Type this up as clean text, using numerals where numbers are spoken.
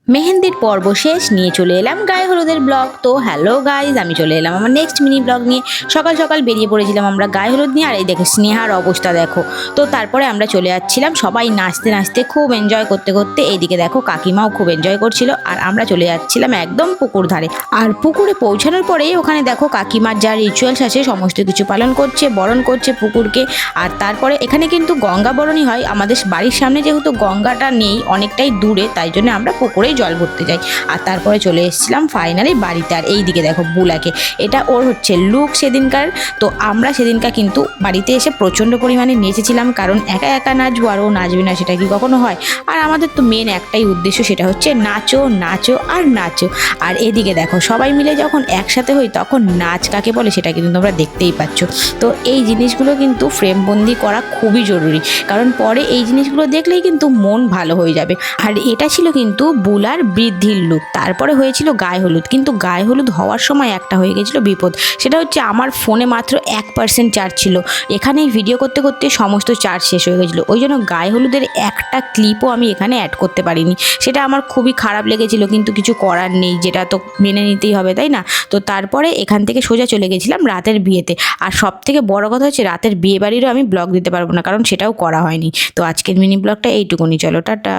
মেহেন্দির পর্ব শেষ নিয়ে চলে এলাম গায়ে হলুদের ব্লগ। তো হ্যালো গাইজ, আমি চলে এলাম আমার নেক্সট মিনি ব্লগ নিয়ে। সকাল সকাল বেরিয়ে পড়েছিলাম আমরা গায়ে হলুদ নিয়ে। আর এই দেখো স্নেহার অবস্থা দেখো। তো তারপরে আমরা চলে যাচ্ছিলাম সবাই নাচতে নাচতে, খুব এনজয় করতে করতে। এইদিকে দেখো কাকিমাও খুব এনজয় করছিল। আর আমরা চলে যাচ্ছিলাম একদম পুকুর ধারে। আর পুকুরে পৌঁছানোর পরেই ওখানে দেখো কাকিমার যা রিচুয়ালস আছে সমস্ত কিছু পালন করছে, বরণ করছে পুকুরকে। আর তারপরে এখানে কিন্তু গঙ্গা বরণই হয়। আমাদের বাড়ির সামনে যেহেতু গঙ্গাটা নেই, অনেকটাই দূরে, তাই জন্য আমরা পুকুরেই জল ভরতে যাই। আর তারপরে চলে এসেছিলাম ফাইনালি বাড়িতে। আর এই দিকে দেখো বুলাকে, এটা ওর হচ্ছে লুক সেদিনকার। তো আমরা সেদিনকার কিন্তু বাড়িতে এসে প্রচণ্ড পরিমাণে নেচেছিলাম, কারণ একা একা নাচবো আর ও নাচবে না সেটা কি কখনো হয়? আর আমাদের তো মেন একটাই উদ্দেশ্য, সেটা হচ্ছে নাচো নাচো আর নাচো। আর এদিকে দেখো সবাই মিলে যখন একসাথে হই তখন নাচ কাকে বলে সেটা কিন্তু তোমরা দেখতেই পাচ্ছ। তো এই জিনিসগুলো কিন্তু ফ্রেমবন্দি করা খুবই জরুরি, কারণ পরে এই জিনিসগুলো দেখলেই কিন্তু মন ভালো হয়ে যাবে। আর এটা ছিল কিন্তু বুলার বৃদ্ধির লুক। তারপরে হয়েছিল গায়ে হলুদ, কিন্তু গায়ে হলুদ হওয়ার সময় একটা হয়ে গেছিলো বিপদ। সেটা হচ্ছে আমার ফোনে মাত্র 1% চার্জ ছিল। এখানেই ভিডিও করতে করতে সমস্ত চার্জ শেষ হয়ে গেছিলো, ওই জন্য গায়ে হলুদের একটা ক্লিপও আমি এখানে অ্যাড করতে পারিনি। সেটা আমার খুবই খারাপ লেগেছিল, কিন্তু কিছু করার নেই, যেটা তো মেনে নিতেই হবে, তাই না? তো তারপরে এখান থেকে সোজা চলে গেছিলাম রাতের বিয়েতে। আর সব থেকে বড় কথা হচ্ছে রাতের বিয়ে বাড়িরও আমি ব্লগ দিতে পারবো না, কারণ সেটাও করা হয়নি। তো আজকের মিনি ব্লগটা এইটুকুনি, চলো টাটা।